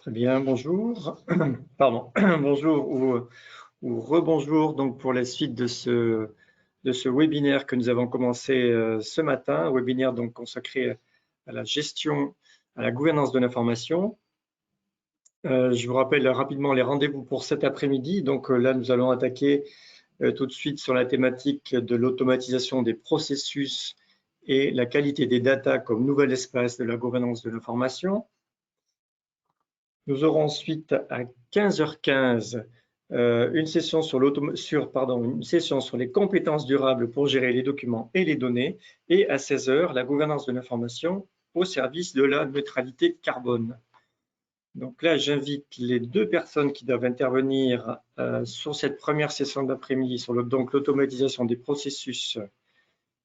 Très bien, bonjour. Pardon, bonjour ou rebonjour donc pour la suite de ce webinaire que nous avons commencé ce matin, un webinaire donc consacré à la gestion, à la gouvernance de l'information. Je vous rappelle rapidement les rendez-vous pour cet après-midi. Donc là, nous allons attaquer tout de suite sur la thématique de l'automatisation des processus et la qualité des data comme nouvel espace de la gouvernance de l'information. Nous aurons ensuite à 15h15 une session sur les compétences durables pour gérer les documents et les données, et à 16h la gouvernance de l'information au service de la neutralité carbone. Donc là, j'invite les deux personnes qui doivent intervenir sur cette première session d'après-midi sur l'automatisation des processus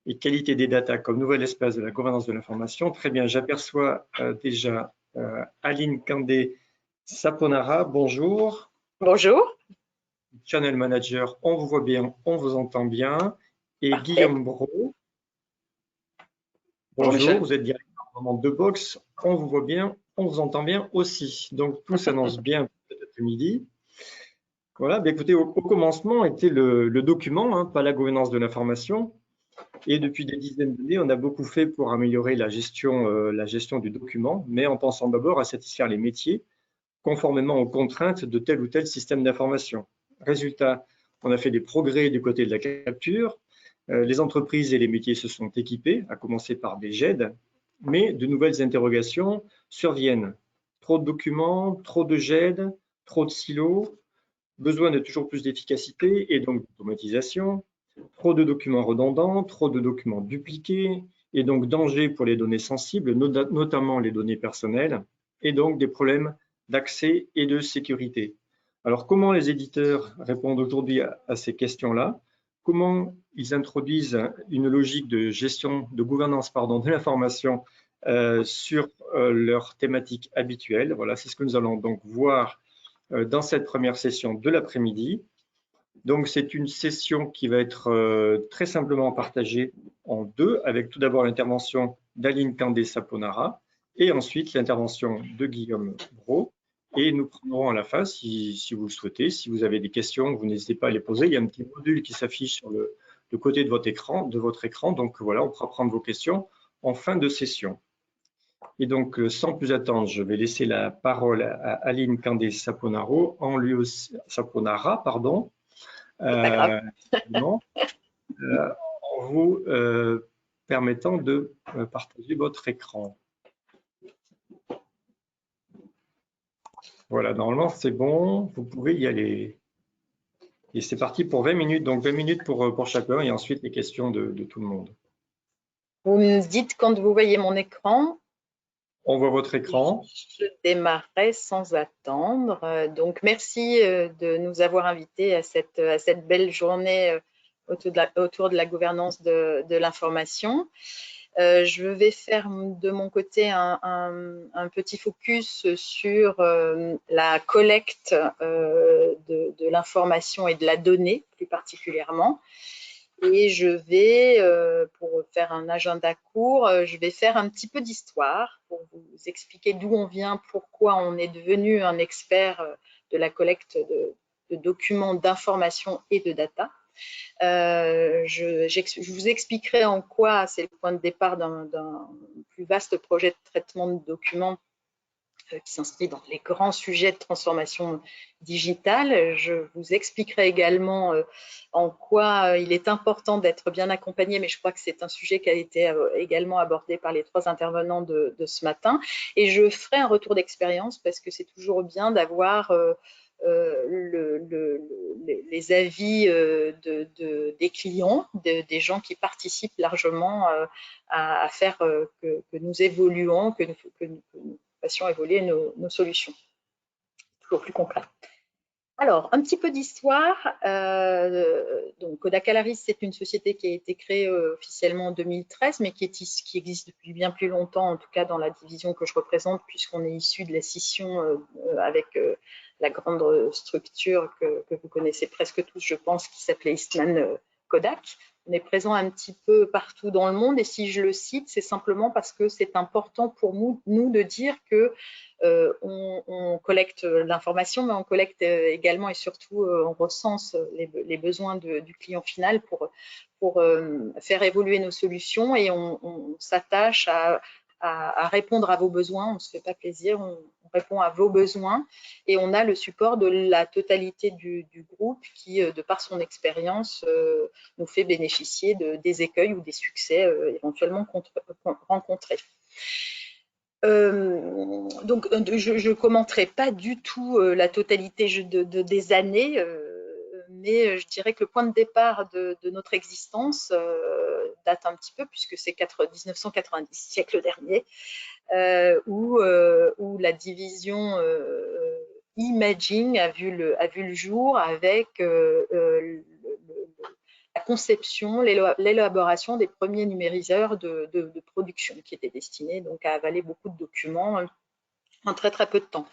et qualité des data comme nouvel espace de la gouvernance de l'information. Très bien, j'aperçois déjà Aline Kandé Saponara, bonjour. Bonjour. Channel Manager, on vous voit bien, on vous entend bien. Et Parfait. Guillaume Brault, bonjour, vous êtes directeur de Box, on vous voit bien, on vous entend bien aussi. Donc tout s'annonce bien cet après-midi. Voilà, bien écoutez, au commencement était le document, hein, pas la gouvernance de l'information. Et depuis des dizaines d'années, on a beaucoup fait pour améliorer la gestion du document, mais en pensant d'abord à satisfaire les métiers conformément aux contraintes de tel ou tel système d'information. Résultat, on a fait des progrès du côté de la capture. Les entreprises et les métiers se sont équipés, à commencer par des GED, mais de nouvelles interrogations surviennent. Trop de documents, trop de GED, trop de silos, besoin de toujours plus d'efficacité et donc d'automatisation, trop de documents redondants, trop de documents dupliqués, et donc danger pour les données sensibles, notamment les données personnelles, et donc des problèmes d'accès et de sécurité. Alors, comment les éditeurs répondent aujourd'hui à ces questions-là? Comment ils introduisent une logique de gestion, de gouvernance, de l'information sur leur thématique habituelle? Voilà, c'est ce que nous allons donc voir dans cette première session de l'après-midi. Donc, c'est une session qui va être très simplement partagée en deux, avec tout d'abord l'intervention d'Aline Kandé Saponara et ensuite l'intervention de Guillaume Brault. Et nous prendrons à la fin, si vous le souhaitez, si vous avez des questions, vous n'hésitez pas à les poser. Il y a un petit module qui s'affiche sur le côté de votre écran. Donc voilà, on pourra prendre vos questions en fin de session. Et donc, sans plus attendre, je vais laisser la parole à Aline Kandé Saponara, en vous permettant de partager votre écran. Voilà, normalement c'est bon, vous pouvez y aller. Et c'est parti pour 20 minutes, donc 20 minutes pour chacun et ensuite les questions de tout le monde. Vous me dites quand vous voyez mon écran. On voit votre écran. Je démarrerai sans attendre. Donc merci de nous avoir invités à cette belle journée autour de la gouvernance de l'information. Je vais faire de mon côté un petit focus sur la collecte de l'information et de la donnée plus particulièrement. Et je vais, pour faire un agenda court, je vais faire un petit peu d'histoire pour vous expliquer d'où on vient, pourquoi on est devenu un expert de la collecte de documents, d'informations et de data. Je vous expliquerai en quoi c'est le point de départ d'un plus vaste projet de traitement de documents qui s'inscrit dans les grands sujets de transformation digitale. Je vous expliquerai également en quoi il est important d'être bien accompagné, mais je crois que c'est un sujet qui a été également abordé par les trois intervenants de ce matin. Et je ferai un retour d'expérience parce que c'est toujours bien d'avoir les avis des clients, des gens qui participent largement à faire que nous évoluons, que nous fassions évoluer nos solutions. Toujours plus concret. Alors, un petit peu d'histoire. Donc, Kodak Alaris, c'est une société qui a été créée officiellement en 2013, mais qui existe depuis bien plus longtemps, en tout cas dans la division que je représente, puisqu'on est issu de la scission avec la grande structure que vous connaissez presque tous, je pense, qui s'appelait Eastman Kodak. on est présent un petit peu partout dans le monde. Et si je le cite, c'est simplement parce que c'est important pour nous de dire que on collecte l'information, mais on collecte également et surtout on recense les besoins du client final pour faire évoluer nos solutions, et on s'attache à répondre à vos besoins. On ne se fait pas plaisir, on répond à vos besoins, et on a le support de la totalité du groupe qui, de par son expérience, nous fait bénéficier des écueils ou des succès éventuellement rencontrés. Donc, je ne commenterai pas du tout la totalité des années, mais je dirais que le point de départ de notre existence date un petit peu, puisque c'est 1990, siècle dernier, où la division Imaging a vu le jour avec la conception, l'élaboration des premiers numériseurs de production qui étaient destinés donc à avaler beaucoup de documents en très très peu de temps.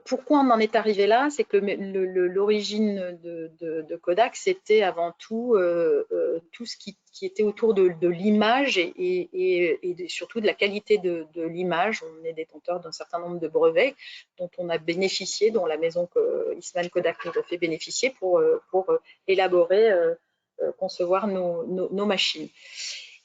Pourquoi on en est arrivé là? C'est que l'origine de Kodak, c'était avant tout tout ce qui était autour de l'image et surtout de la qualité de l'image. On est détenteur d'un certain nombre de brevets dont on a bénéficié, dont la maison Eastman Kodak nous a fait bénéficier pour élaborer, concevoir nos machines.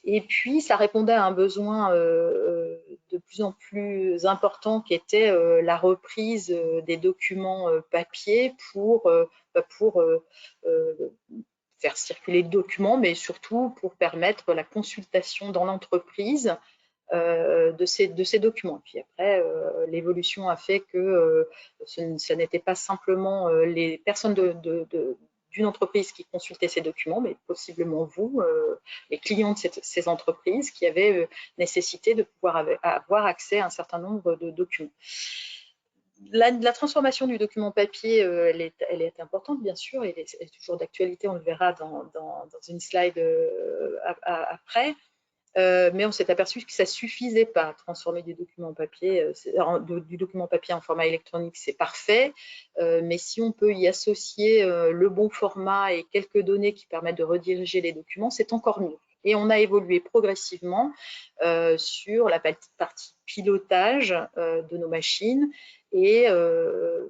Et puis, ça répondait à un besoin de plus en plus important qui était la reprise des documents papier pour faire circuler le document, mais surtout pour permettre la consultation dans l'entreprise de ces documents. Puis après, l'évolution a fait que ce n'était pas simplement les personnes d'une entreprise qui consultait ces documents, mais possiblement vous, les clients de ces entreprises, qui avaient nécessité de pouvoir avoir accès à un certain nombre de documents. La transformation du document papier, elle est importante, bien sûr, elle est toujours d'actualité, on le verra dans une slide après. Mais on s'est aperçu que ça ne suffisait pas. Transformer du document papier en format électronique, c'est parfait, mais si on peut y associer le bon format et quelques données qui permettent de rediriger les documents, c'est encore mieux. Et on a évolué progressivement sur la partie pilotage de nos machines et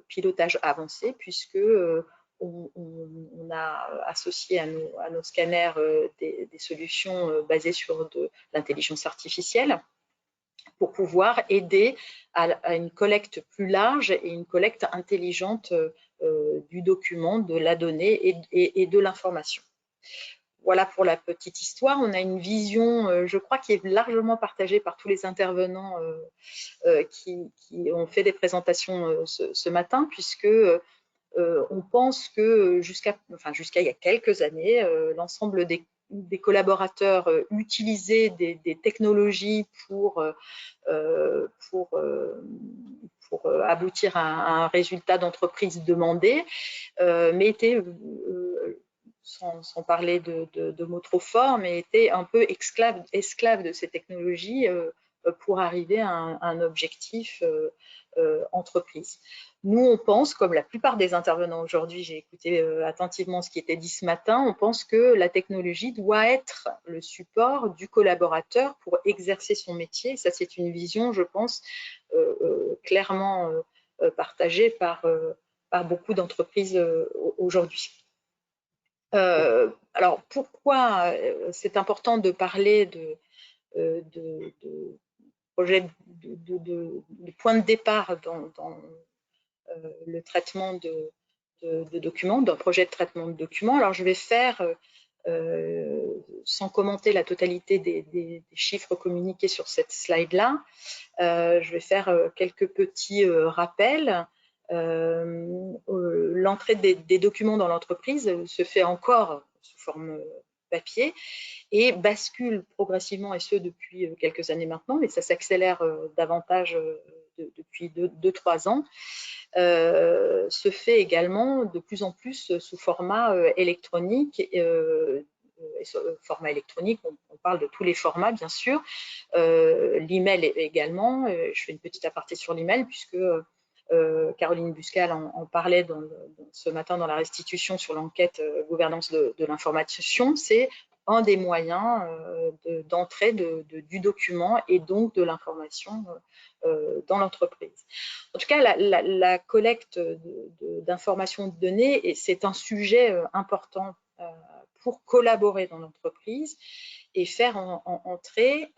pilotage avancé, puisque on a associé à nos scanners des solutions basées sur de l'intelligence artificielle pour pouvoir aider à une collecte plus large et une collecte intelligente du document, de la donnée et de l'information. Voilà pour la petite histoire. On a une vision, je crois, qui est largement partagée par tous les intervenants qui ont fait des présentations ce matin, puisque on pense que jusqu'à il y a quelques années, l'ensemble des collaborateurs utilisaient des technologies pour aboutir à un résultat d'entreprise demandé, mais étaient, sans parler de mots trop forts, mais étaient un peu esclaves de ces technologies pour arriver à un objectif entreprise. Nous, on pense, comme la plupart des intervenants aujourd'hui, j'ai écouté attentivement ce qui était dit ce matin, on pense que la technologie doit être le support du collaborateur pour exercer son métier. Ça, c'est une vision, je pense, clairement partagée par beaucoup d'entreprises aujourd'hui. Alors, pourquoi c'est important de parler de projet de point de départ dans le traitement de documents, d'un projet de traitement de documents? Alors, je vais faire, sans commenter la totalité des chiffres communiqués sur cette slide-là, je vais faire quelques petits rappels. L'entrée des documents dans l'entreprise se fait encore sous forme papier et bascule progressivement, et ce depuis quelques années maintenant, mais ça s'accélère davantage depuis 2-3 ans, se fait également de plus en plus sous format électronique. Format électronique, on parle de tous les formats, bien sûr. L'email également, je fais une petite aparté sur l'email, puisque Caroline Buscal en parlait ce matin dans la restitution sur l'enquête gouvernance de l'information. C'est un des moyens d'entrée du document et donc de l'information dans l'entreprise. En tout cas, la collecte d'informations de données, c'est un sujet important pour collaborer dans l'entreprise et faire entrer,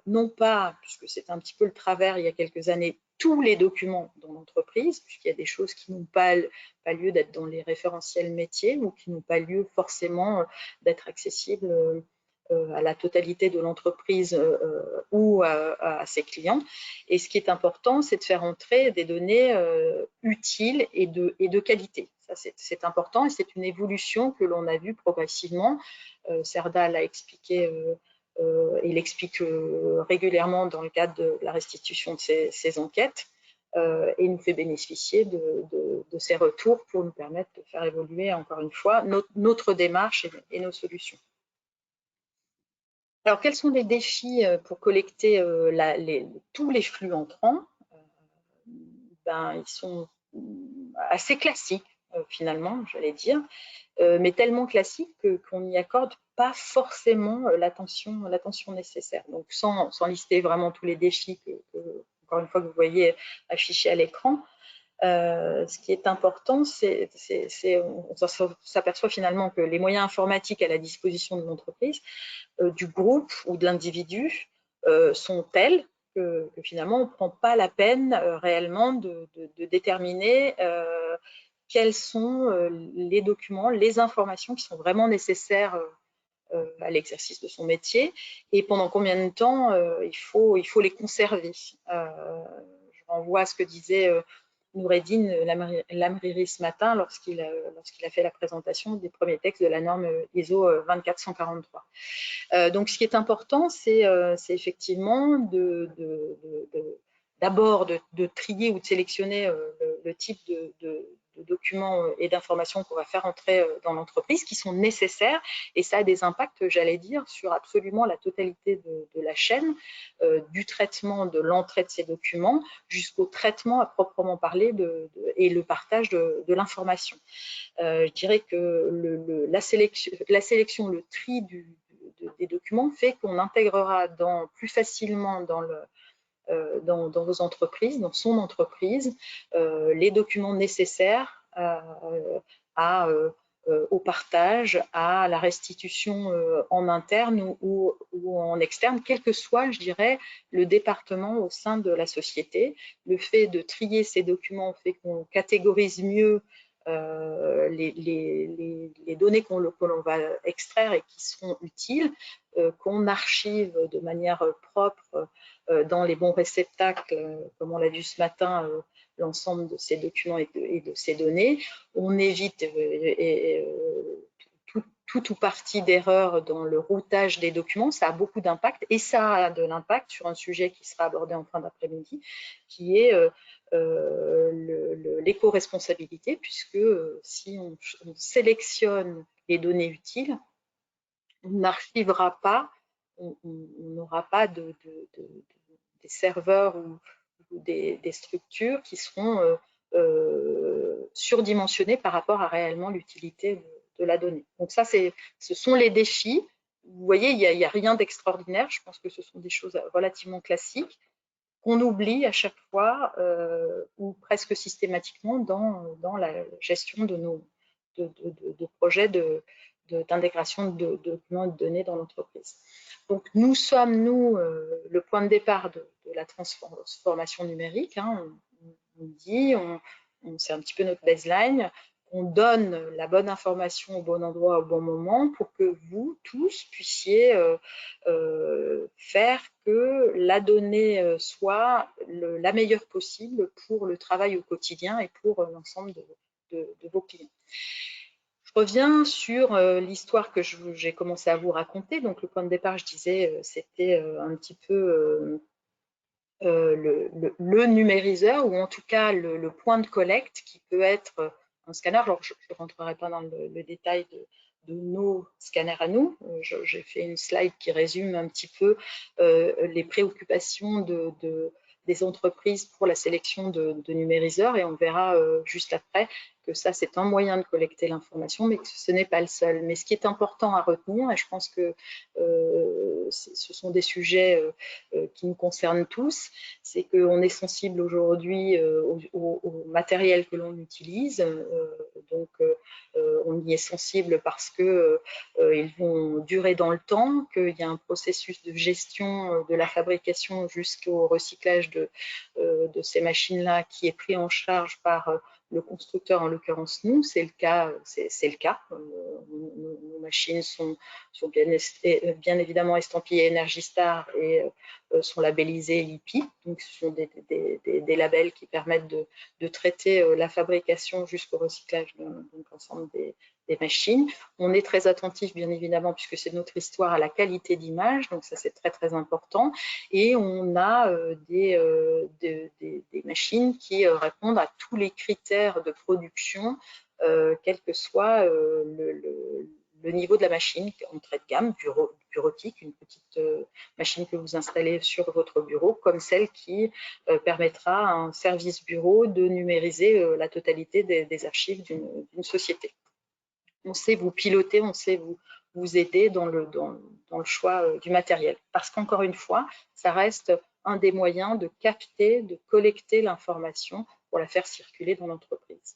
non pas, puisque c'est un petit peu le travers il y a quelques années, tous les documents dans l'entreprise, puisqu'il y a des choses qui n'ont pas lieu d'être dans les référentiels métiers ou qui n'ont pas lieu forcément d'être accessibles à la totalité de l'entreprise ou à ses clients. Et ce qui est important, c'est de faire entrer des données utiles et de qualité. Ça, c'est important et c'est une évolution que l'on a vue progressivement. Serda l'a expliqué il l'explique régulièrement dans le cadre de la restitution de ses enquêtes et nous fait bénéficier de ces retours pour nous permettre de faire évoluer encore une fois notre démarche et nos solutions. Alors, quels sont les défis pour collecter tous les flux entrants? Ils sont assez classiques finalement, j'allais dire, mais tellement classiques qu'on n'y accorde pas forcément l'attention nécessaire. Donc, sans lister vraiment tous les défis encore une fois, que vous voyez affichés à l'écran, ce qui est important, on s'aperçoit finalement que les moyens informatiques à la disposition de l'entreprise, du groupe ou de l'individu sont tels que finalement on ne prend pas la peine réellement de déterminer quels sont les documents, les informations qui sont vraiment nécessaires à l'exercice de son métier et pendant combien de temps il faut les conserver. Je renvoie à ce que disait Noureddine Lamriri ce matin lorsqu'il a fait la présentation des premiers textes de la norme ISO 24143. Donc, ce qui est important, c'est effectivement d'abord de trier ou de sélectionner le type de documents et d'informations qu'on va faire entrer dans l'entreprise qui sont nécessaires et ça a des impacts, j'allais dire, sur absolument la totalité de la chaîne, du traitement de l'entrée de ces documents jusqu'au traitement à proprement parler et le partage de l'information. Je dirais que la sélection, le tri des documents fait qu'on intégrera plus facilement dans vos entreprises, dans son entreprise, les documents nécessaires au partage, à la restitution en interne ou en externe, quel que soit, je dirais, le département au sein de la société. Le fait de trier ces documents fait qu'on catégorise mieux les données que l'on va extraire et qui seront utiles, qu'on archive de manière propre dans les bons réceptacles, comme on l'a vu ce matin, l'ensemble de ces documents et de ces données. On évite tout ou partie d'erreur dans le routage des documents. Ça a beaucoup d'impact et ça a de l'impact sur un sujet qui sera abordé en fin d'après-midi, qui est l'éco-responsabilité, puisque si on sélectionne les données utiles, on n'archivera pas, on n'aura pas des serveurs ou des structures qui seront surdimensionnées par rapport à réellement l'utilité de la donnée. Donc ça, ce sont les défis. Vous voyez, il n'y a rien d'extraordinaire. Je pense que ce sont des choses relativement classiques qu'on oublie à chaque fois ou presque systématiquement dans la gestion de nos projets d'intégration de documents et de données dans l'entreprise. Donc, nous sommes, le point de départ de la transformation numérique. Hein, on dit, c'est un petit peu notre baseline. On donne la bonne information au bon endroit au bon moment pour que vous tous puissiez faire que la donnée soit la meilleure possible pour le travail au quotidien et pour l'ensemble de vos clients. Je reviens sur l'histoire que j'ai commencé à vous raconter. Donc, le point de départ, je disais, c'était un petit peu le numériseur ou en tout cas le point de collecte qui peut être un scanner. Alors, je ne rentrerai pas dans le détail de nos scanners à nous. J'ai fait une slide qui résume un petit peu les préoccupations des entreprises pour la sélection de numériseurs, et on verra juste après que ça, c'est un moyen de collecter l'information, mais que ce n'est pas le seul. Mais ce qui est important à retenir, et je pense que ce sont des sujets qui nous concernent tous, c'est qu'on est sensible aujourd'hui au matériel que l'on utilise. Donc, on y est sensible parce que ils vont durer dans le temps, qu'il y a un processus de gestion de la fabrication jusqu'au recyclage de ces machines-là qui est pris en charge par le constructeur, en l'occurrence nous, c'est le cas. Nos machines sont bien évidemment estampillées Energy Star et sont labellisées LIPI. Donc, ce sont des labels qui permettent de traiter la fabrication jusqu'au recyclage de l'ensemble des machines. On est très attentif, bien évidemment, puisque c'est notre histoire, à la qualité d'image, donc ça c'est très très important. Et on a des machines qui répondent à tous les critères de production, quel que soit le niveau de la machine, entrée de gamme, bureautique, une petite machine que vous installez sur votre bureau, comme celle qui permettra à un service bureau de numériser la totalité des archives d'une société. On sait vous piloter, on sait vous aider dans le choix du matériel. Parce qu'encore une fois, ça reste un des moyens de capter, de collecter l'information pour la faire circuler dans l'entreprise.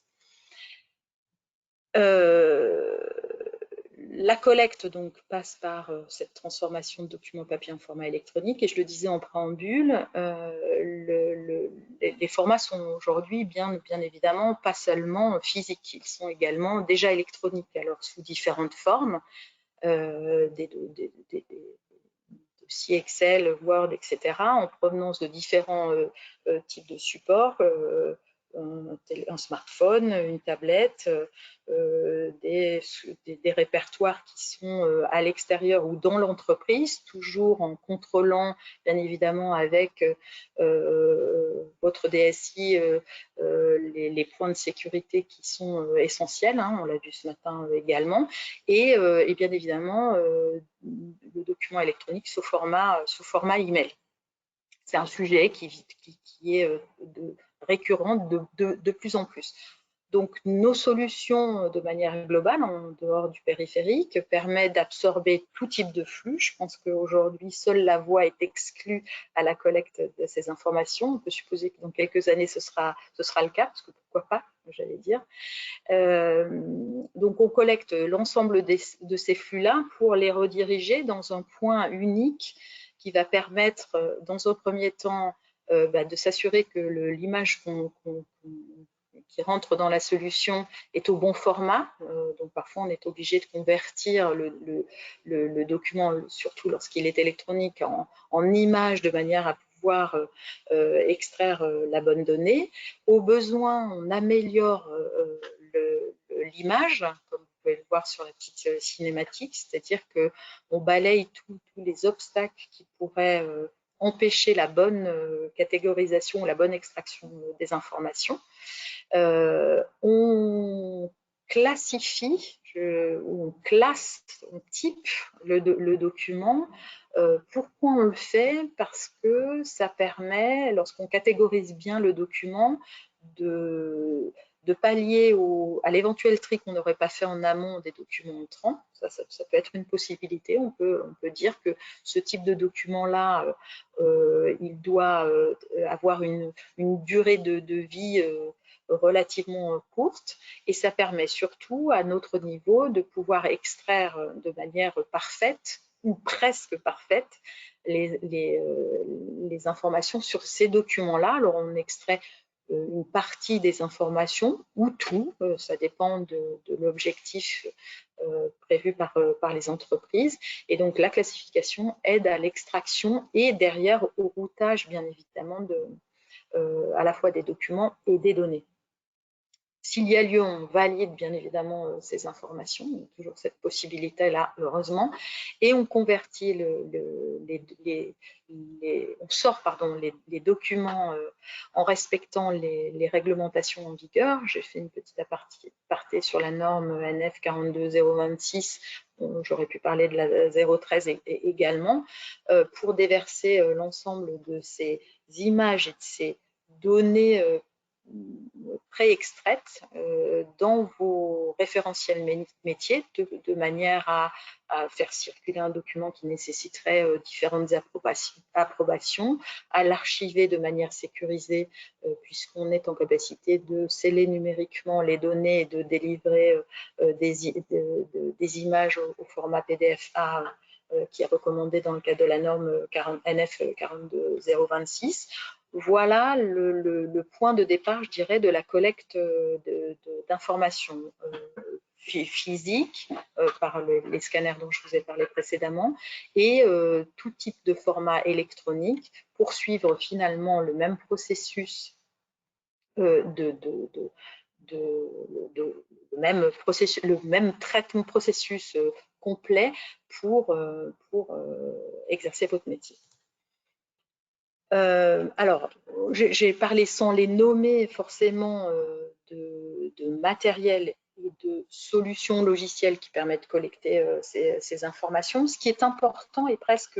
La collecte donc passe par cette transformation de documents papier en format électronique, et je le disais en préambule, les formats sont aujourd'hui bien évidemment pas seulement physiques, ils sont également déjà électroniques, alors sous différentes formes, des dossiers Excel, Word, etc., en provenance de différents types de supports, un smartphone, une tablette, des répertoires qui sont à l'extérieur ou dans l'entreprise, toujours en contrôlant bien évidemment avec votre DSI les points de sécurité qui sont essentiels, hein, on l'a vu ce matin également, et bien évidemment le document électronique sous format email. C'est un sujet qui est récurrent de plus en plus. Donc, nos solutions, de manière globale, en dehors du périphérique, permettent d'absorber tout type de flux. Je pense qu'aujourd'hui, seule la voix est exclue à la collecte de ces informations. On peut supposer que dans quelques années, ce sera le cas, parce que pourquoi pas, j'allais dire. Donc, on collecte l'ensemble de ces flux-là pour les rediriger dans un point unique qui va permettre, dans un premier temps, de s'assurer que l'image qui rentre dans la solution est au bon format. Donc parfois, on est obligé de convertir le document, surtout lorsqu'il est électronique, en image de manière à pouvoir extraire la bonne donnée. Au besoin, on améliore l'image, comme vous pouvez le voir sur la petite cinématique, c'est-à-dire qu'on balaye tous les obstacles qui pourraient empêcher la bonne catégorisation, la bonne extraction des informations. On classifie, on classe, on type le document. Pourquoi on le fait? Parce que ça permet, lorsqu'on catégorise bien le document, de pallier à l'éventuel tri qu'on n'aurait pas fait en amont des documents entrants. Ça peut être une possibilité. On peut dire que ce type de document-là, il doit avoir une durée de vie relativement courte, et ça permet surtout à notre niveau de pouvoir extraire de manière parfaite ou presque parfaite les informations sur ces documents-là. Alors on extrait une partie des informations ou tout, ça dépend de l'objectif prévu par les entreprises, et donc la classification aide à l'extraction et derrière au routage bien évidemment à la fois des documents et des données. S'il y a lieu, on valide bien évidemment ces informations, il y a toujours cette possibilité-là, heureusement, et on convertit on sort les documents en respectant les réglementations en vigueur. J'ai fait une petite aparté sur la norme NF 42026. j'aurais pu parler de la 013 également, pour déverser l'ensemble de ces images et de ces données pré-extraites dans vos référentiels métiers de manière à faire circuler un document qui nécessiterait différentes approbations, à l'archiver de manière sécurisée puisqu'on est en capacité de sceller numériquement les données et de délivrer des images au format PDF-A qui est recommandé dans le cadre de la norme NF 42026. Voilà le point de départ, je dirais, de la collecte d'informations physiques par les scanners dont je vous ai parlé précédemment et tout type de format électronique pour suivre finalement le même processus le même traitement processus complet pour exercer votre métier. Alors, j'ai parlé sans les nommer forcément de matériel et de solutions logicielles qui permettent de collecter ces informations. Ce qui est important et presque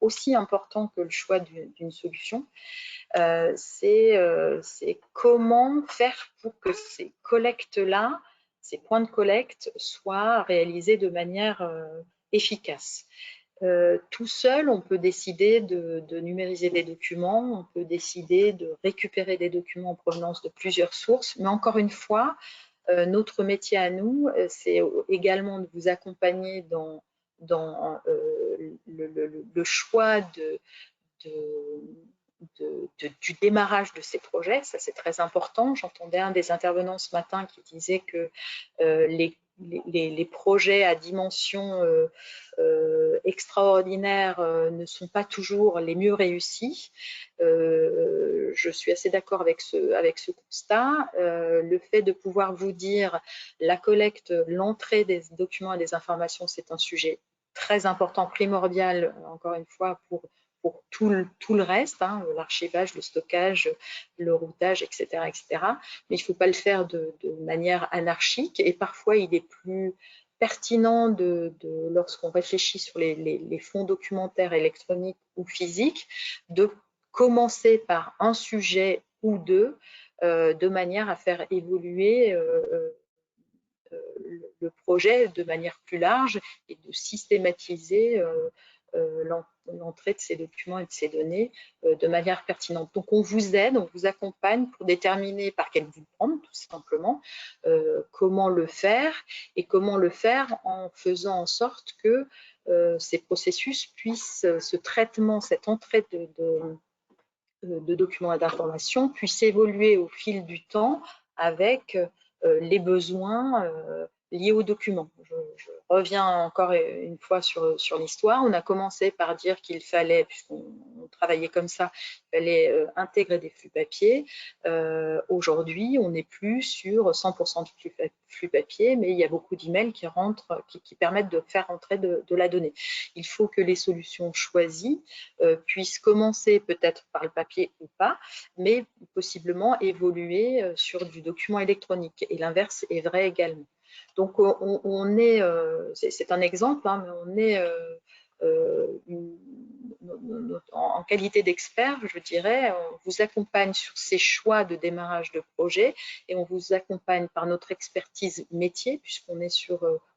aussi important que le choix d'une solution, c'est comment faire pour que ces collectes-là, ces points de collecte, soient réalisés de manière efficace. Tout seul, on peut décider de numériser des documents, on peut décider de récupérer des documents en provenance de plusieurs sources, mais encore une fois, notre métier à nous, c'est également de vous accompagner dans le choix du démarrage de ces projets. Ça, c'est très important. J'entendais un des intervenants ce matin qui disait que les projets à dimension extraordinaire ne sont pas toujours les mieux réussis. Je suis assez d'accord avec ce constat. Le fait de pouvoir vous dire la collecte, l'entrée des documents et des informations, c'est un sujet très important, primordial, encore une fois, pour tout le reste, hein, l'archivage, le stockage, le routage, etc. Mais il ne faut pas le faire de manière anarchique et parfois il est plus pertinent lorsqu'on réfléchit sur les fonds documentaires électroniques ou physiques, de commencer par un sujet ou deux de manière à faire évoluer le projet de manière plus large et de systématiser l'entrée de ces documents et de ces données de manière pertinente. Donc, on vous aide, on vous accompagne pour déterminer par quel bout prendre, tout simplement, comment le faire et comment le faire en faisant en sorte que ces processus puissent, ce traitement, cette entrée de documents et d'informations puisse évoluer au fil du temps avec les besoins liés aux documents. Je reviens encore une fois sur l'histoire. On a commencé par dire qu'il fallait, puisqu'on travaillait comme ça, il fallait intégrer des flux papier. Aujourd'hui, on n'est plus sur 100% de flux papier, mais il y a beaucoup d'emails qui permettent de faire entrer de la donnée. Il faut que les solutions choisies puissent commencer peut-être par le papier ou pas, mais possiblement évoluer sur du document électronique. Et l'inverse est vrai également. Donc, on est, c'est un exemple, hein, mais on est en qualité d'expert, je dirais, on vous accompagne sur ces choix de démarrage de projet et on vous accompagne par notre expertise métier, puisqu'on est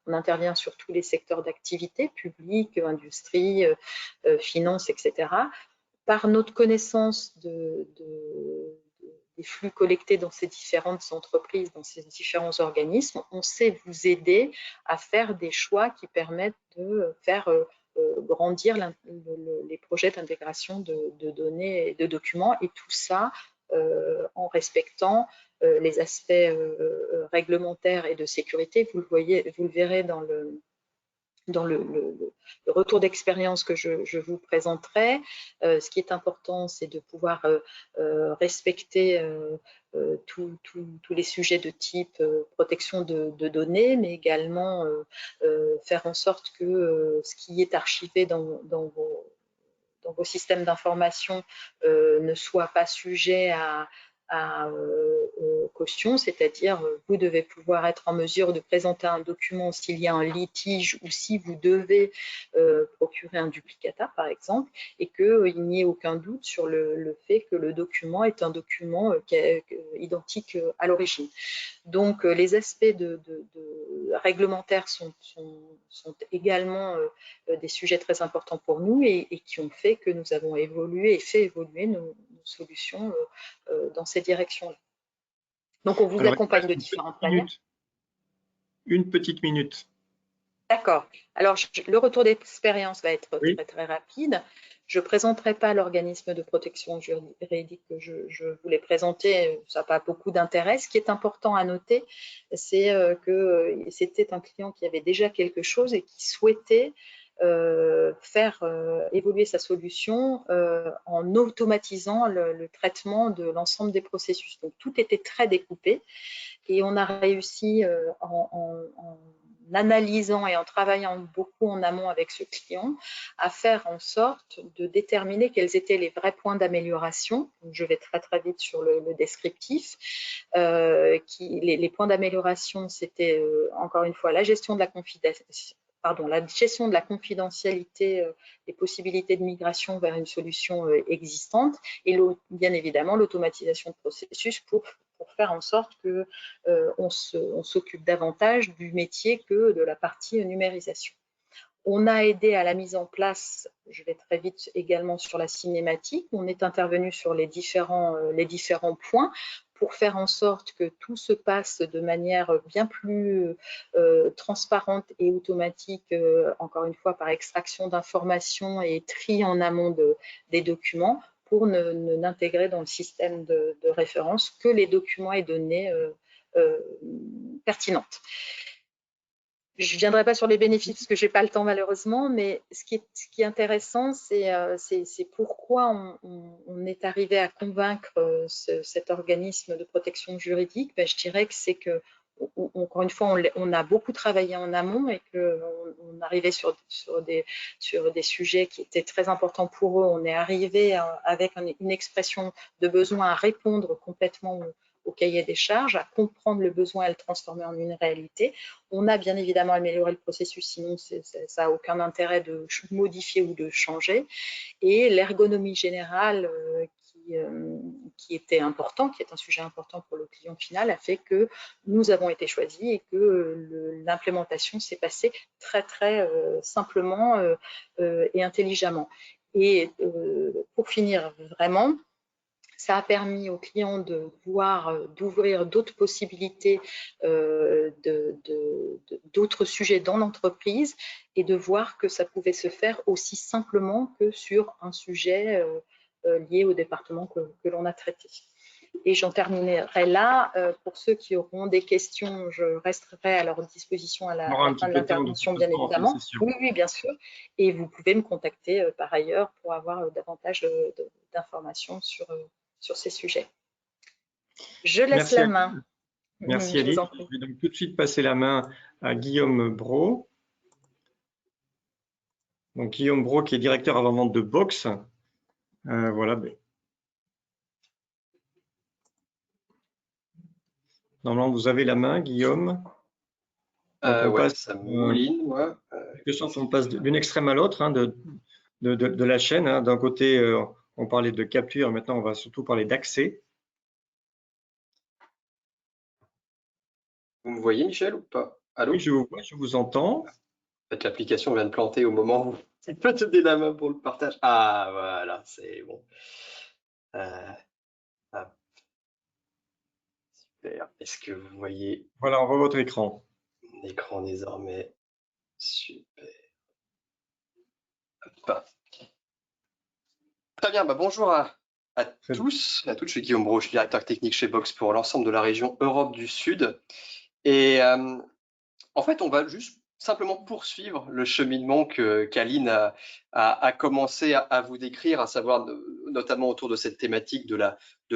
on intervient sur tous les secteurs d'activité, public, industrie, finance, etc. Par notre connaissance des flux collectés dans ces différentes entreprises, dans ces différents organismes, on sait vous aider à faire des choix qui permettent de faire grandir les projets d'intégration de données et de documents, et tout ça en respectant les aspects réglementaires et de sécurité. Vous le verrez dans le retour d'expérience que je vous présenterai. Ce qui est important, c'est de pouvoir respecter tous les sujets de type protection de données, mais également faire en sorte que ce qui est archivé dans vos systèmes d'information ne soit pas sujet à caution, c'est-à-dire vous devez pouvoir être en mesure de présenter un document s'il y a un litige ou si vous devez procurer un duplicata, par exemple, et qu'il n'y ait aucun doute sur le fait que le document est un document identique à l'origine. Donc, les aspects réglementaires sont également des sujets très importants pour nous et qui ont fait que nous avons évolué et fait évoluer nos solutions dans ces directions-là. Donc, on vous accompagne de différentes manières. Une petite minute. D'accord. Alors, le retour d'expérience va être très, très rapide. Je ne présenterai pas l'organisme de protection juridique que je voulais présenter, ça n'a pas beaucoup d'intérêt. Ce qui est important à noter, c'est que c'était un client qui avait déjà quelque chose et qui souhaitait faire évoluer sa solution en automatisant le traitement de l'ensemble des processus. Donc, tout était très découpé et on a réussi en analysant et en travaillant beaucoup en amont avec ce client, à faire en sorte de déterminer quels étaient les vrais points d'amélioration. Je vais très très vite sur le descriptif. Les points d'amélioration, c'était encore une fois la gestion de la confidentialité, les possibilités de migration vers une solution existante et bien évidemment l'automatisation de processus pour faire en sorte qu'on s'occupe davantage du métier que de la partie numérisation. On a aidé à la mise en place, je vais très vite également sur la cinématique, on est intervenu sur les différents points pour faire en sorte que tout se passe de manière bien plus transparente et automatique, encore une fois par extraction d'informations et tri en amont des documents, pour n'intégrer dans le système de référence que les documents et données pertinentes. Je ne viendrai pas sur les bénéfices parce que je n'ai pas le temps malheureusement, mais ce qui est intéressant, c'est pourquoi on est arrivé à convaincre cet organisme de protection juridique. Ben, je dirais que c'est que, encore une fois, on a beaucoup travaillé en amont et qu'on arrivait sur des sujets qui étaient très importants pour eux. On est arrivé avec une expression de besoin à répondre complètement au cahier des charges, à comprendre le besoin et le transformer en une réalité. On a bien évidemment amélioré le processus, sinon ça n'a aucun intérêt de modifier ou de changer. Et l'ergonomie générale qui était important, qui est un sujet important pour le client final, a fait que nous avons été choisis et que l'implémentation s'est passée très très simplement et intelligemment. Et pour finir vraiment, ça a permis aux clients d'ouvrir d'autres possibilités, d'autres sujets dans l'entreprise et de voir que ça pouvait se faire aussi simplement que sur un sujet lié au département que l'on a traité. Et j'en terminerai là. Pour ceux qui auront des questions, je resterai à leur disposition à la fin de l'intervention, bien évidemment. Oui, bien sûr. Et vous pouvez me contacter par ailleurs pour avoir davantage d'informations sur ces sujets. Je laisse la main. Merci Alice. Je vais donc tout de suite passer la main à Guillaume Brault. Donc Guillaume Brault qui est directeur avant-vente de Box. Voilà. Normalement, vous avez la main, Guillaume. Ouais, ça mouline, moi. On passe d'une extrême à l'autre de la chaîne. Hein. D'un côté, on parlait de capture, maintenant on va surtout parler d'accès. Vous me voyez, Michel, ou pas? Allô? Oui, je vous vois, je vous entends. En fait, l'application vient de planter au moment où il peut te donner la main pour le partage. Ah, voilà, c'est bon. Super. Est-ce que vous voyez? Voilà, on voit votre écran. Mon écran désormais. Super. Hop. Très bien, bonjour à tous, à toutes. Je suis Guillaume Brault, je suis directeur technique chez Box pour l'ensemble de la région Europe du Sud. Et en fait, on va juste simplement poursuivre le cheminement qu'Aline a commencé à vous décrire, à savoir notamment autour de cette thématique de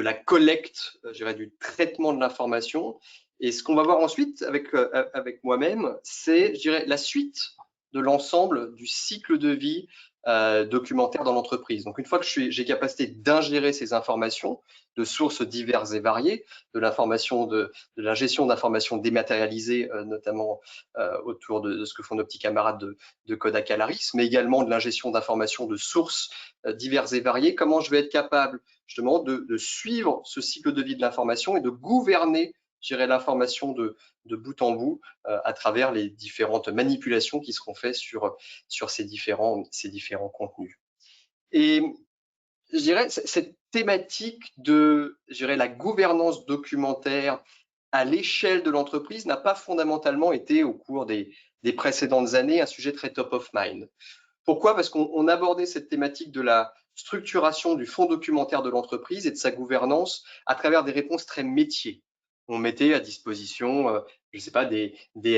la collecte, je dirais, du traitement de l'information. Et ce qu'on va voir ensuite avec moi-même, c'est, je dirais, la suite de l'ensemble du cycle de vie documentaire dans l'entreprise. Donc, une fois que j'ai capacité d'ingérer ces informations de sources diverses et variées, de l'information, de la gestion d'informations dématérialisées, notamment autour de ce que font nos petits camarades de Kodak Alaris, mais également de l'ingestion d'informations de sources diverses et variées, comment je vais être capable justement de suivre ce cycle de vie de l'information et de gouverner, je dirais, l'information de bout en bout à travers les différentes manipulations qui seront faites sur ces différents contenus. Et je dirais cette thématique de, je dirais, la gouvernance documentaire à l'échelle de l'entreprise n'a pas fondamentalement été au cours des précédentes années un sujet très top of mind. Pourquoi? Parce qu'on abordait cette thématique de la structuration du fonds documentaire de l'entreprise et de sa gouvernance à travers des réponses très métiers. On mettait à disposition, je ne sais pas, des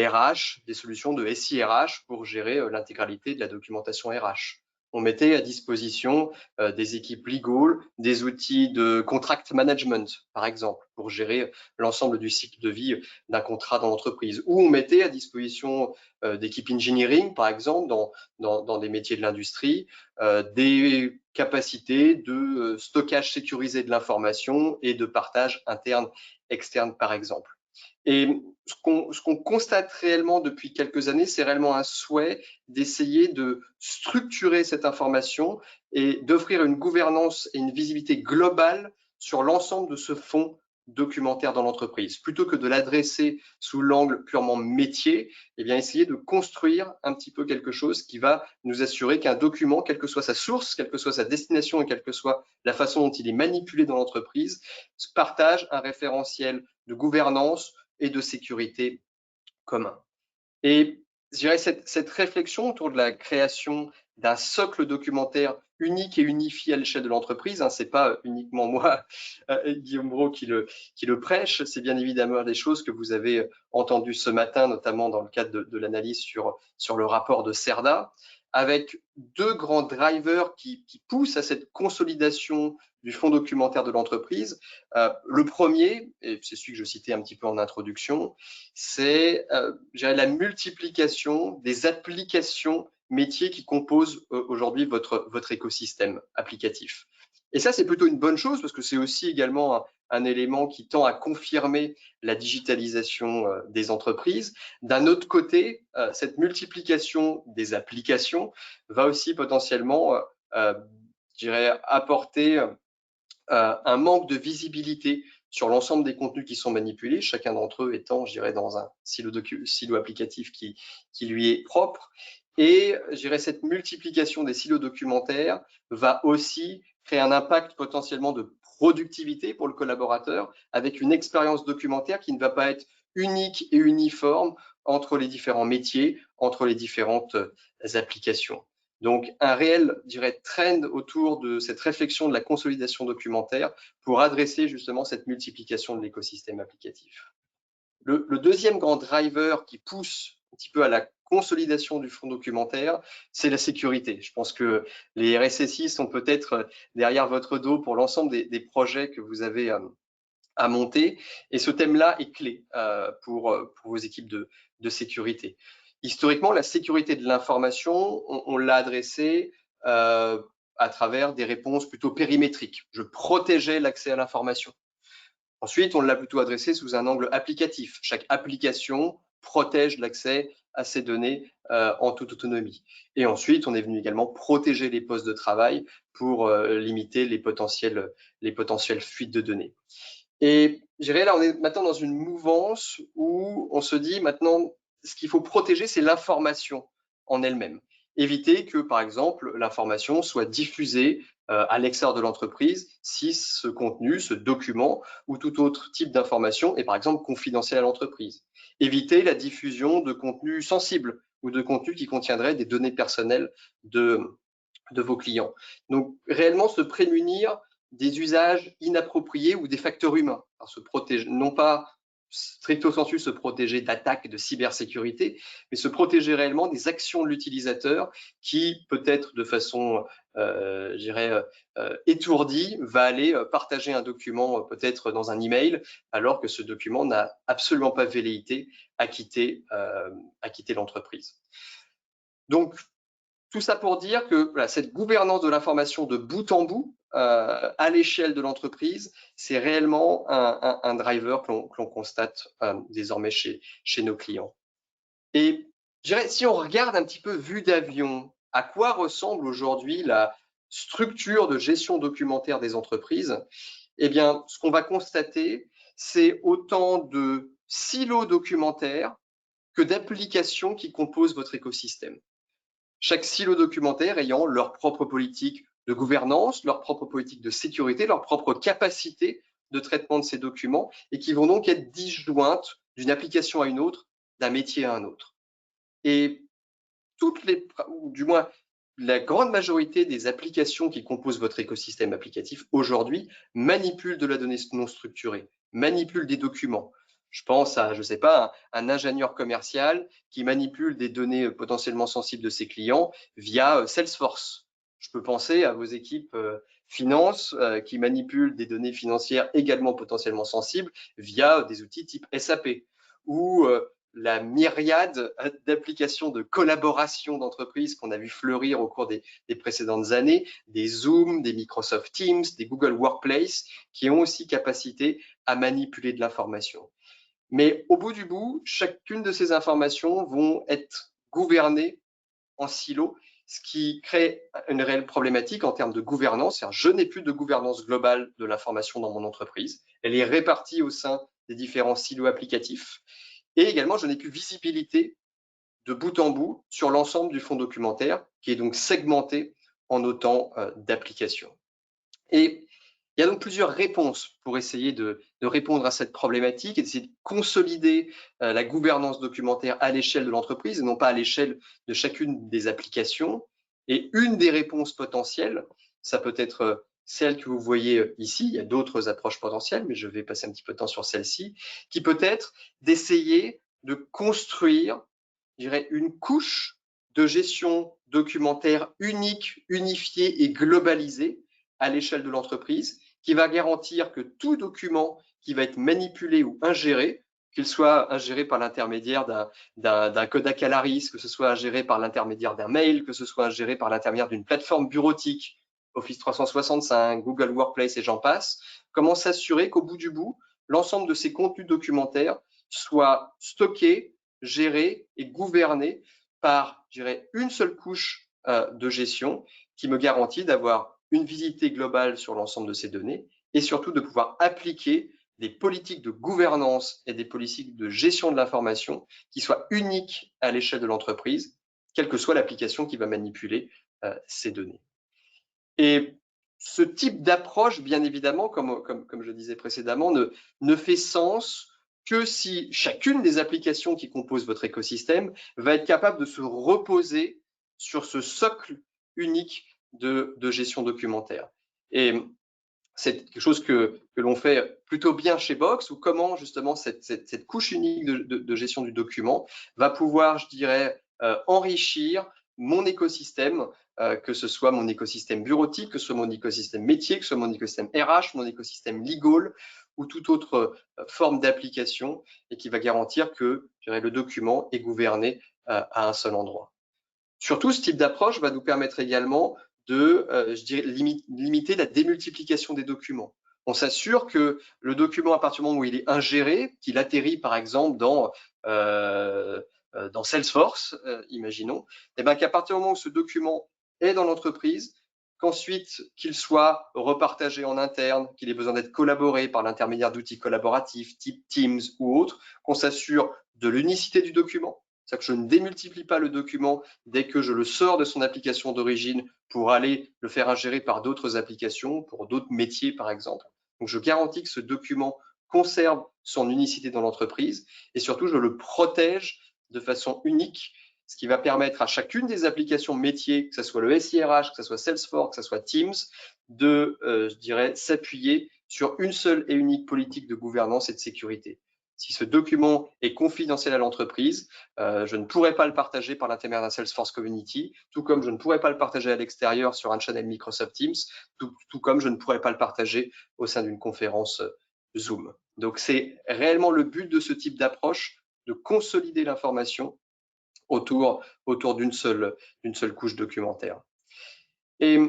RH, des solutions de SIRH pour gérer l'intégralité de la documentation RH. On mettait à disposition des équipes legal, des outils de contract management, par exemple, pour gérer l'ensemble du cycle de vie d'un contrat dans l'entreprise. Ou on mettait à disposition d'équipes engineering, par exemple, dans des métiers de l'industrie, des capacités de stockage sécurisé de l'information et de partage interne, externe, par exemple. Et ce qu'on constate réellement depuis quelques années, c'est réellement un souhait d'essayer de structurer cette information et d'offrir une gouvernance et une visibilité globale sur l'ensemble de ce fonds documentaire dans l'entreprise. Plutôt que de l'adresser sous l'angle purement métier, eh bien essayer de construire un petit peu quelque chose qui va nous assurer qu'un document, quelle que soit sa source, quelle que soit sa destination et quelle que soit la façon dont il est manipulé dans l'entreprise, partage un référentiel de gouvernance et de sécurité commun. Et je dirais cette réflexion autour de la création d'un socle documentaire unique et unifié à l'échelle de l'entreprise, c'est pas uniquement moi, Guillaume Brault, qui le prêche, c'est bien évidemment des choses que vous avez entendues ce matin, notamment dans le cadre de l'analyse sur le rapport de CERDA, avec deux grands drivers qui poussent à cette consolidation du fonds documentaire de l'entreprise. Le premier, et c'est celui que je citais un petit peu en introduction, c'est la multiplication des applications métiers qui composent aujourd'hui votre écosystème applicatif. Et ça, c'est plutôt une bonne chose parce que c'est aussi également un élément qui tend à confirmer la digitalisation des entreprises. D'un autre côté, cette multiplication des applications va aussi potentiellement, apporter un manque de visibilité sur l'ensemble des contenus qui sont manipulés, chacun d'entre eux étant, je dirais, dans un silo applicatif qui lui est propre. Et je dirais cette multiplication des silos documentaires va aussi créer un impact potentiellement de productivité pour le collaborateur avec une expérience documentaire qui ne va pas être unique et uniforme entre les différents métiers, entre les différentes applications. Donc, un réel, je dirais, trend autour de cette réflexion de la consolidation documentaire pour adresser justement cette multiplication de l'écosystème applicatif. Le deuxième grand driver qui pousse un petit peu à la consolidation du fonds documentaire, c'est la sécurité. Je pense que les RSSI sont peut-être derrière votre dos pour l'ensemble des projets que vous avez à monter. Et ce thème-là est clé pour vos équipes de sécurité. Historiquement, la sécurité de l'information, on l'a adressée à travers des réponses plutôt périmétriques. Je protégeais l'accès à l'information. Ensuite, on l'a plutôt adressé sous un angle applicatif. Chaque application protège l'accès à ces données en toute autonomie. Et ensuite, on est venu également protéger les postes de travail pour limiter les potentielles fuites de données. Et je dirais là, on est maintenant dans une mouvance où on se dit maintenant, ce qu'il faut protéger, c'est l'information en elle-même. Éviter que, par exemple, l'information soit diffusée à l'extérieur de l'entreprise si ce contenu, ce document ou tout autre type d'information est, par exemple, confidentiel à l'entreprise. Éviter la diffusion de contenus sensibles ou de contenus qui contiendraient des données personnelles de vos clients. Donc, réellement se prémunir des usages inappropriés ou des facteurs humains. Alors, se protéger, non pas stricto sensu se protéger d'attaques de cybersécurité, mais se protéger réellement des actions de l'utilisateur qui, peut-être de façon, étourdie, va aller partager un document peut-être dans un email, alors que ce document n'a absolument pas velléité à quitter l'entreprise. Donc, tout ça pour dire que voilà, cette gouvernance de l'information de bout en bout, à l'échelle de l'entreprise, c'est réellement un driver que l'on constate désormais chez nos clients. Et je dirais, si on regarde un petit peu vue d'avion, à quoi ressemble aujourd'hui la structure de gestion documentaire des entreprises, eh bien, ce qu'on va constater, c'est autant de silos documentaires que d'applications qui composent votre écosystème. Chaque silo documentaire ayant leur propre politique de gouvernance, leur propre politique de sécurité, leur propre capacité de traitement de ces documents et qui vont donc être disjointes d'une application à une autre, d'un métier à un autre. Et ou du moins la grande majorité des applications qui composent votre écosystème applicatif aujourd'hui manipulent de la donnée non structurée, manipulent des documents. Je pense à, je ne sais pas, un ingénieur commercial qui manipule des données potentiellement sensibles de ses clients via Salesforce. Je peux penser à vos équipes finance qui manipulent des données financières également potentiellement sensibles via des outils type SAP ou la myriade d'applications de collaboration d'entreprises qu'on a vu fleurir au cours des précédentes années, des Zoom, des Microsoft Teams, des Google Workplace, qui ont aussi capacité à manipuler de l'information. Mais au bout du bout, chacune de ces informations vont être gouvernées en silo, ce qui crée une réelle problématique en termes de gouvernance. Je n'ai plus de gouvernance globale de l'information dans mon entreprise. Elle est répartie au sein des différents silos applicatifs. Et également, je n'ai plus visibilité de bout en bout sur l'ensemble du fonds documentaire, qui est donc segmenté en autant d'applications. Et il y a donc plusieurs réponses pour essayer de répondre à cette problématique et d'essayer de consolider la gouvernance documentaire à l'échelle de l'entreprise et non pas à l'échelle de chacune des applications. Et une des réponses potentielles, ça peut être celle que vous voyez ici, il y a d'autres approches potentielles, mais je vais passer un petit peu de temps sur celle-ci, qui peut être d'essayer de construire, je dirais, une couche de gestion documentaire unique, unifiée et globalisée à l'échelle de l'entreprise, qui va garantir que tout document qui va être manipulé ou ingéré, qu'il soit ingéré par l'intermédiaire d'un Kodak Alaris, que ce soit ingéré par l'intermédiaire d'un mail, que ce soit ingéré par l'intermédiaire d'une plateforme bureautique, Office 365, Google Workplace et j'en passe, comment s'assurer qu'au bout du bout, l'ensemble de ces contenus documentaires soient stockés, gérés et gouvernés par, je dirais, une seule couche de gestion qui me garantit d'avoir une visibilité globale sur l'ensemble de ces données et surtout de pouvoir appliquer des politiques de gouvernance et des politiques de gestion de l'information qui soient uniques à l'échelle de l'entreprise, quelle que soit l'application qui va manipuler ces données. Et ce type d'approche, bien évidemment, comme je disais précédemment, ne fait sens que si chacune des applications qui composent votre écosystème va être capable de se reposer sur ce socle unique de gestion documentaire. Et c'est quelque chose que l'on fait plutôt bien chez Box, où comment justement cette couche unique de gestion du document va pouvoir, je dirais, enrichir mon écosystème, que ce soit mon écosystème bureautique, que ce soit mon écosystème métier, que ce soit mon écosystème RH, mon écosystème legal ou toute autre forme d'application, et qui va garantir que, je dirais, le document est gouverné à un seul endroit. Surtout, ce type d'approche va nous permettre également de je dirais, limiter la démultiplication des documents. On s'assure que le document, à partir du moment où il est ingéré, qu'il atterrit par exemple dans Salesforce, imaginons, et bien qu'à partir du moment où ce document est dans l'entreprise, qu'ensuite qu'il soit repartagé en interne, qu'il ait besoin d'être collaboré par l'intermédiaire d'outils collaboratifs type Teams ou autres, qu'on s'assure de l'unicité du document. C'est-à-dire que je ne démultiplie pas le document dès que je le sors de son application d'origine pour aller le faire ingérer par d'autres applications, pour d'autres métiers par exemple. Donc je garantis que ce document conserve son unicité dans l'entreprise et surtout je le protège de façon unique, ce qui va permettre à chacune des applications métiers, que ce soit le SIRH, que ce soit Salesforce, que ce soit Teams, de, je dirais, s'appuyer sur une seule et unique politique de gouvernance et de sécurité. Si ce document est confidentiel à l'entreprise, je ne pourrai pas le partager par l'intermédiaire d'un Salesforce Community, tout comme je ne pourrai pas le partager à l'extérieur sur un channel Microsoft Teams, tout comme je ne pourrai pas le partager au sein d'une conférence Zoom. Donc, c'est réellement le but de ce type d'approche, de consolider l'information autour d'une seule couche documentaire. Et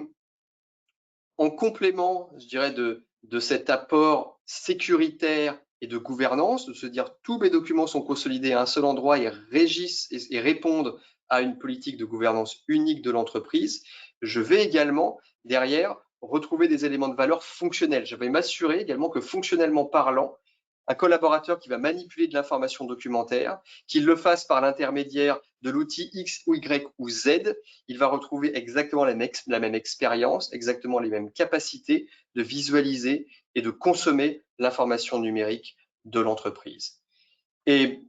en complément, je dirais, de cet apport sécuritaire et de gouvernance, de se dire tous mes documents sont consolidés à un seul endroit et régissent et répondent à une politique de gouvernance unique de l'entreprise, je vais également, derrière, retrouver des éléments de valeur fonctionnels. Je vais m'assurer également que fonctionnellement parlant, un collaborateur qui va manipuler de l'information documentaire, qu'il le fasse par l'intermédiaire de l'outil X ou Y ou Z, il va retrouver exactement la même expérience, exactement les mêmes capacités de visualiser et de consommer l'information numérique de l'entreprise. Et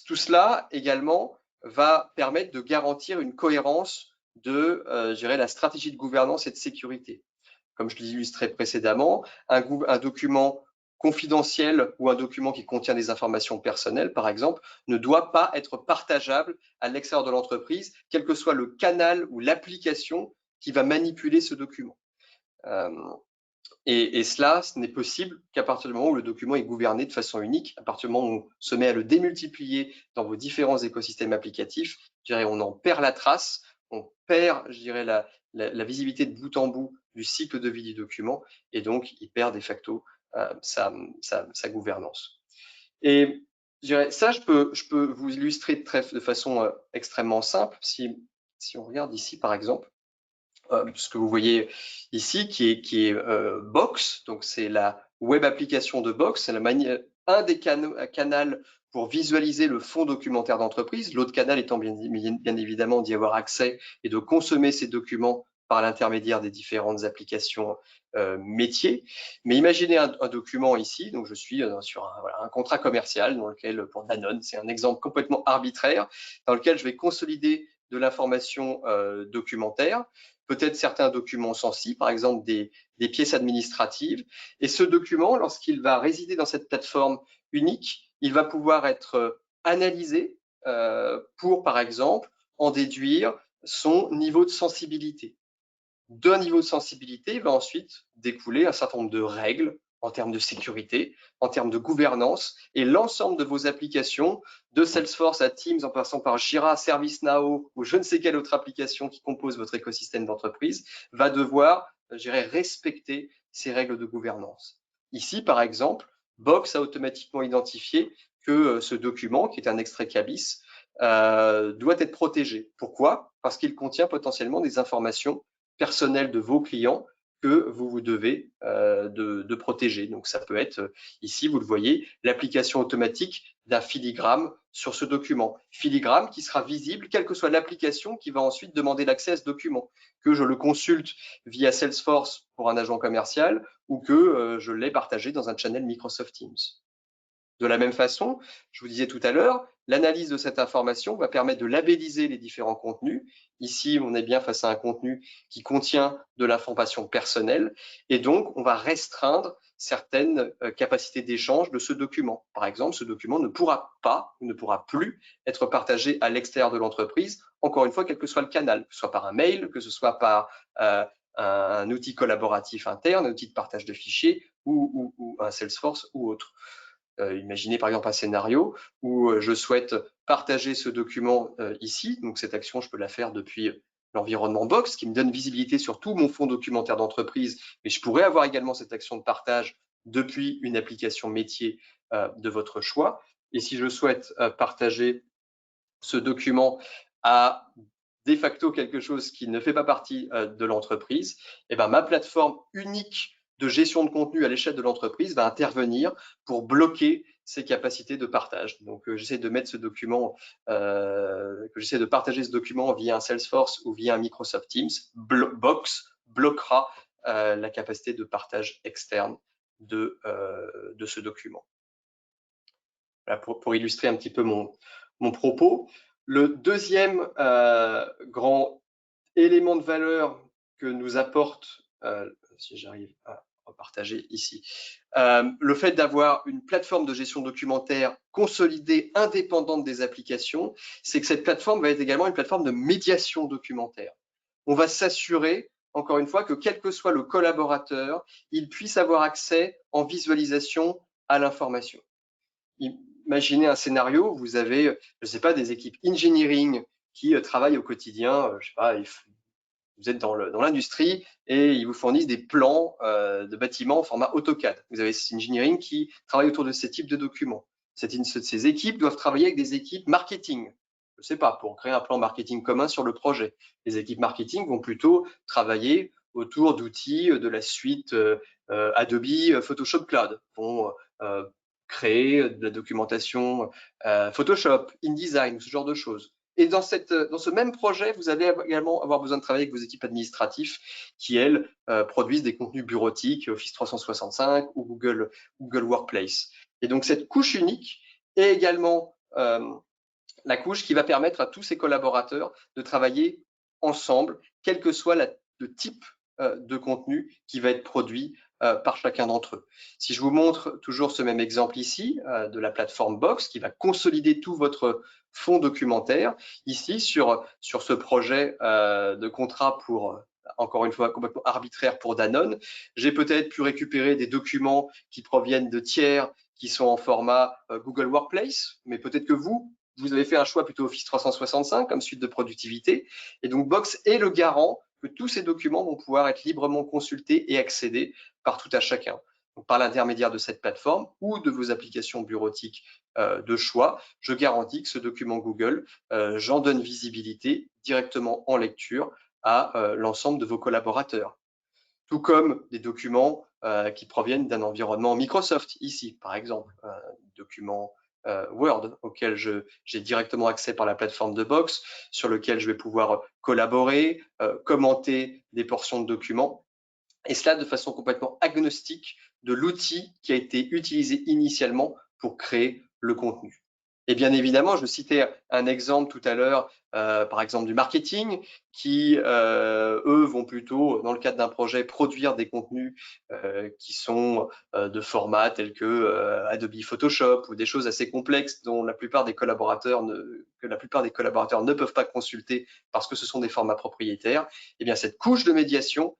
tout cela également va permettre de garantir une cohérence de la stratégie de gouvernance et de sécurité. Comme je l'illustrais précédemment, un document confidentiel ou un document qui contient des informations personnelles, par exemple, ne doit pas être partageable à l'extérieur de l'entreprise, quel que soit le canal ou l'application qui va manipuler ce document. Et cela, ce n'est possible qu'à partir du moment où le document est gouverné de façon unique, à partir du moment où on se met à le démultiplier dans vos différents écosystèmes applicatifs, je dirais, on en perd la trace, on perd, je dirais, la visibilité de bout en bout du cycle de vie du document, et donc il perd de facto sa gouvernance. Et je dirais, ça, je peux vous illustrer de façon extrêmement simple. Si on regarde ici, par exemple, ce que vous voyez ici, qui est Box, donc c'est la web application de Box, c'est un des canaux pour visualiser le fonds documentaire d'entreprise, l'autre canal étant bien évidemment d'y avoir accès et de consommer ces documents par l'intermédiaire des différentes applications métiers. Mais imaginez un document ici, donc je suis sur un contrat commercial dans lequel, pour Danone, c'est un exemple complètement arbitraire, dans lequel je vais consolider de l'information documentaire, peut-être certains documents sensibles, par exemple des pièces administratives. Et ce document, lorsqu'il va résider dans cette plateforme unique, il va pouvoir être analysé pour, par exemple, en déduire son niveau de sensibilité. D'un niveau de sensibilité va ensuite découler un certain nombre de règles en termes de sécurité, en termes de gouvernance, et l'ensemble de vos applications, de Salesforce à Teams, en passant par Jira, ServiceNow ou je ne sais quelle autre application qui compose votre écosystème d'entreprise, va devoir, je dirais, respecter ces règles de gouvernance. Ici, par exemple, Box a automatiquement identifié que ce document, qui est un extrait CABIS, doit être protégé. Pourquoi? Parce qu'il contient potentiellement des informations personnelles de vos clients que vous devez de protéger. Donc ça peut être, ici vous le voyez, l'application automatique d'un filigrane sur ce document. Filigrane qui sera visible quelle que soit l'application qui va ensuite demander l'accès à ce document, que je le consulte via Salesforce pour un agent commercial ou que je l'ai partagé dans un channel Microsoft Teams. De la même façon, je vous disais tout à l'heure, l'analyse de cette information va permettre de labelliser les différents contenus. Ici, on est bien face à un contenu qui contient de l'information personnelle et donc on va restreindre certaines capacités d'échange de ce document. Par exemple, ce document ne pourra pas ou ne pourra plus être partagé à l'extérieur de l'entreprise, encore une fois, quel que soit le canal, que ce soit par un mail, que ce soit par un outil collaboratif interne, un outil de partage de fichiers ou un Salesforce ou autre. Imaginez par exemple un scénario où je souhaite partager ce document ici. Donc cette action, je peux la faire depuis l'environnement Box qui me donne visibilité sur tout mon fonds documentaire d'entreprise. Mais je pourrais avoir également cette action de partage depuis une application métier de votre choix. Et si je souhaite partager ce document à de facto quelque chose qui ne fait pas partie de l'entreprise, et ben ma plateforme unique de gestion de contenu à l'échelle de l'entreprise va intervenir pour bloquer ces capacités de partage. Donc, j'essaie de mettre ce document, j'essaie de partager ce document via un Salesforce ou via un Microsoft Teams. Box bloquera la capacité de partage externe de ce document. Voilà, pour illustrer un petit peu mon propos. Le deuxième grand élément de valeur que nous apporte, si j'arrive à repartager ici, le fait d'avoir une plateforme de gestion documentaire consolidée, indépendante des applications, c'est que cette plateforme va être également une plateforme de médiation documentaire. On va s'assurer, encore une fois, que quel que soit le collaborateur, il puisse avoir accès en visualisation à l'information. imaginez un scénario où vous avez, je ne sais pas, des équipes engineering qui travaillent au quotidien, je sais pas, vous êtes dans l'industrie et ils vous fournissent des plans de bâtiments en format AutoCAD. Vous avez ces engineering qui travaillent autour de ces types de documents. Ces équipes doivent travailler avec des équipes marketing. Je ne sais pas, pour créer un plan marketing commun sur le projet. Les équipes marketing vont plutôt travailler autour d'outils de la suite Adobe Photoshop Cloud, vont créer de la documentation Photoshop, InDesign, ce genre de choses. Et dans ce même projet, vous allez également avoir besoin de travailler avec vos équipes administratives qui, elles, produisent des contenus bureautiques, Office 365 ou Google Workplace. Et donc, cette couche unique est également la couche qui va permettre à tous ces collaborateurs de travailler ensemble, quel que soit le type de contenu qui va être produit par chacun d'entre eux. Si je vous montre toujours ce même exemple ici de la plateforme Box qui va consolider tout votre fonds documentaire, ici sur ce projet de contrat pour, encore une fois, complètement arbitraire pour Danone, j'ai peut-être pu récupérer des documents qui proviennent de tiers qui sont en format Google Workplace, mais peut-être que vous avez fait un choix plutôt Office 365 comme suite de productivité. Et donc, Box est le garant que tous ces documents vont pouvoir être librement consultés et accédés par tout à chacun. Donc, par l'intermédiaire de cette plateforme ou de vos applications bureautiques de choix, je garantis que ce document Google, j'en donne visibilité directement en lecture à l'ensemble de vos collaborateurs. Tout comme des documents qui proviennent d'un environnement Microsoft, ici, par exemple, documents Word auquel j'ai directement accès par la plateforme de Box, sur lequel je vais pouvoir collaborer, commenter des portions de documents, et cela de façon complètement agnostique de l'outil qui a été utilisé initialement pour créer le contenu. Et bien évidemment, je citais un exemple tout à l'heure, par exemple du marketing, qui, eux, vont plutôt, dans le cadre d'un projet, produire des contenus qui sont de format tels que Adobe Photoshop ou des choses assez complexes dont la plupart des collaborateurs ne peuvent pas consulter parce que ce sont des formats propriétaires. Et bien cette couche de médiation,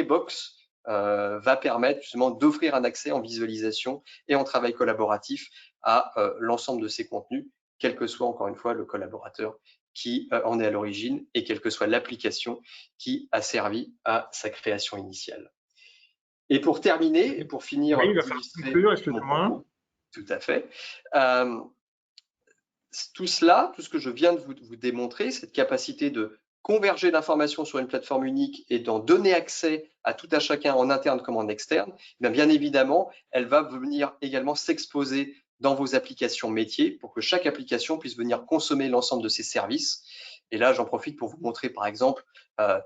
Box, va permettre justement d'offrir un accès en visualisation et en travail collaboratif à l'ensemble de ces contenus, quel que soit encore une fois le collaborateur qui en est à l'origine et quelle que soit l'application qui a servi à sa création initiale. Et pour terminer, et pour finir, oui, d'illustrer mon propos, tout à fait, tout ce que je viens de vous démontrer, cette capacité de converger l'information sur une plateforme unique et d'en donner accès à tout à chacun en interne comme en externe, bien évidemment, elle va venir également s'exposer dans vos applications métiers pour que chaque application puisse venir consommer l'ensemble de ces services. Et là, j'en profite pour vous montrer par exemple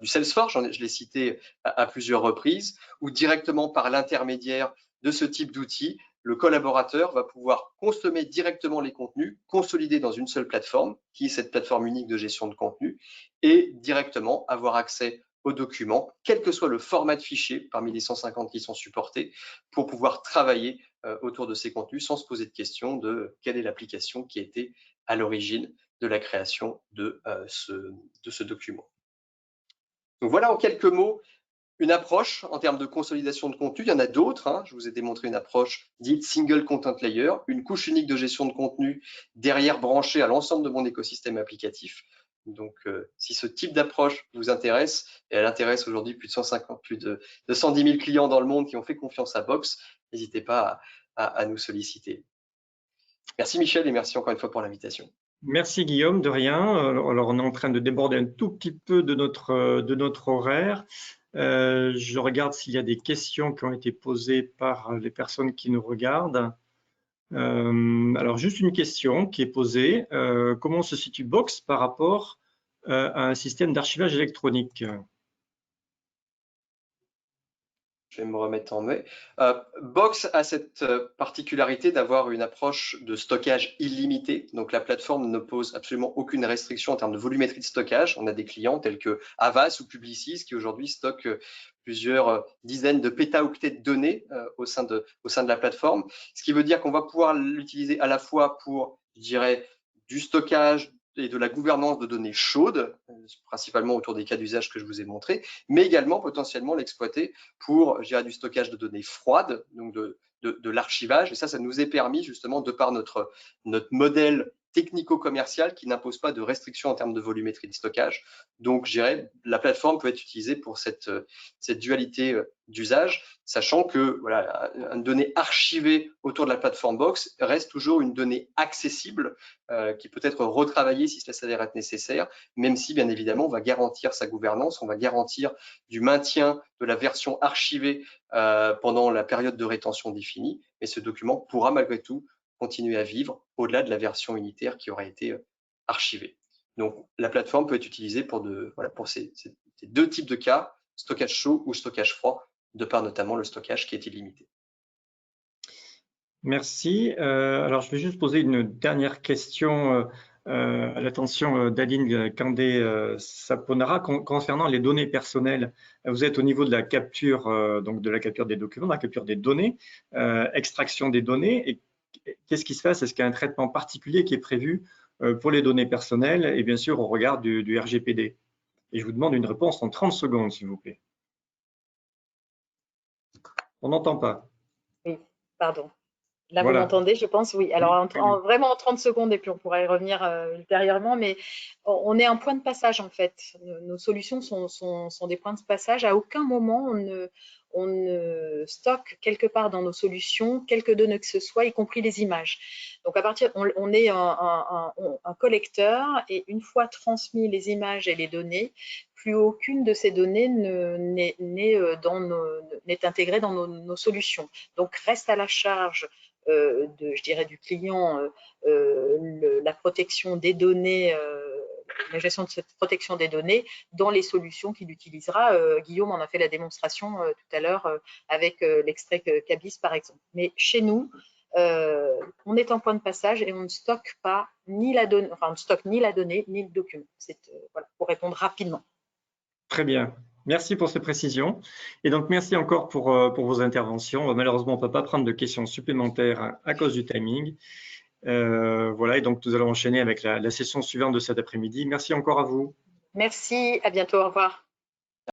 du Salesforce, je l'ai cité à plusieurs reprises, où directement par l'intermédiaire de ce type d'outils, le collaborateur va pouvoir consommer directement les contenus, consolidés dans une seule plateforme, qui est cette plateforme unique de gestion de contenu, et directement avoir accès aux documents, quel que soit le format de fichier parmi les 150 qui sont supportés, pour pouvoir travailler autour de ces contenus sans se poser de questions de quelle est l'application qui a été à l'origine de la création de ce document. Donc voilà en quelques mots une approche en termes de consolidation de contenu. Il y en a d'autres, hein. Je vous ai démontré une approche dite Single Content Layer, une couche unique de gestion de contenu derrière branchée à l'ensemble de mon écosystème applicatif. Donc, si ce type d'approche vous intéresse, et elle intéresse aujourd'hui plus de 110 000 clients dans le monde qui ont fait confiance à Box, n'hésitez pas à nous solliciter. Merci Michel et merci encore une fois pour l'invitation. Merci Guillaume, de rien. Alors on est en train de déborder un tout petit peu de notre horaire. Je regarde s'il y a des questions qui ont été posées par les personnes qui nous regardent. Alors juste une question qui est posée. Comment se situe Box par rapport à un système d'archivage électronique? Je vais me remettre en mai. Box a cette particularité d'avoir une approche de stockage illimité. Donc, la plateforme ne pose absolument aucune restriction en termes de volumétrie de stockage. On a des clients tels que Havas ou Publicis qui aujourd'hui stockent plusieurs dizaines de pétaoctets de données au sein de la plateforme. Ce qui veut dire qu'on va pouvoir l'utiliser à la fois pour, je dirais, du stockage, et de la gouvernance de données chaudes, principalement autour des cas d'usage que je vous ai montrés, mais également potentiellement l'exploiter pour gérer du stockage de données froides, donc de l'archivage. Et ça nous est permis justement de par notre modèle technico-commercial qui n'impose pas de restrictions en termes de volumétrie de stockage. Donc, je dirais, la plateforme peut être utilisée pour cette dualité d'usage, sachant que voilà, une donnée archivée autour de la plateforme Box reste toujours une donnée accessible qui peut être retravaillée si cela s'avère être nécessaire, même si, bien évidemment, on va garantir sa gouvernance, on va garantir du maintien de la version archivée pendant la période de rétention définie, mais ce document pourra malgré tout continuer à vivre au-delà de la version unitaire qui aura été archivée. Donc, la plateforme peut être utilisée pour ces deux types de cas, stockage chaud ou stockage froid, de par notamment le stockage qui est illimité. Merci. Alors, je vais juste poser une dernière question à l'attention d'Aline Kandé-Saponara concernant les données personnelles. Vous êtes au niveau de la capture, donc de la capture des documents, de la capture des données, extraction des données. Et qu'est-ce qui se passe? Est-ce qu'il y a un traitement particulier qui est prévu pour les données personnelles et bien sûr au regard du RGPD? Et je vous demande une réponse en 30 secondes, s'il vous plaît. On n'entend pas. Oui, pardon. Là, Voilà. vous m'entendez, je pense, oui. Alors, vraiment en 30 secondes, et puis on pourra y revenir ultérieurement, mais on est un point de passage, en fait. Nos solutions sont des points de passage. À aucun moment, on ne stocke quelque part dans nos solutions quelque données que ce soit, y compris les images. Donc, on est un collecteur, et une fois transmis les images et les données, plus aucune de ces données n'est intégrée dans nos solutions. Donc, reste à la charge je dirais du client, la protection des données, la gestion de cette protection des données dans les solutions qu'il utilisera. Guillaume en a fait la démonstration tout à l'heure avec l'extrait Cabis par exemple. Mais chez nous, on est en point de passage et on ne stocke pas ni la donnée, enfin on ne stocke ni la donnée ni le document. C'est voilà, pour répondre rapidement. Très bien. Merci pour ces précisions. Et donc, merci encore pour vos interventions. Malheureusement, on ne peut pas prendre de questions supplémentaires à cause du timing. Voilà, et donc nous allons enchaîner avec la session suivante de cet après-midi. Merci encore à vous. Merci, à bientôt, au revoir.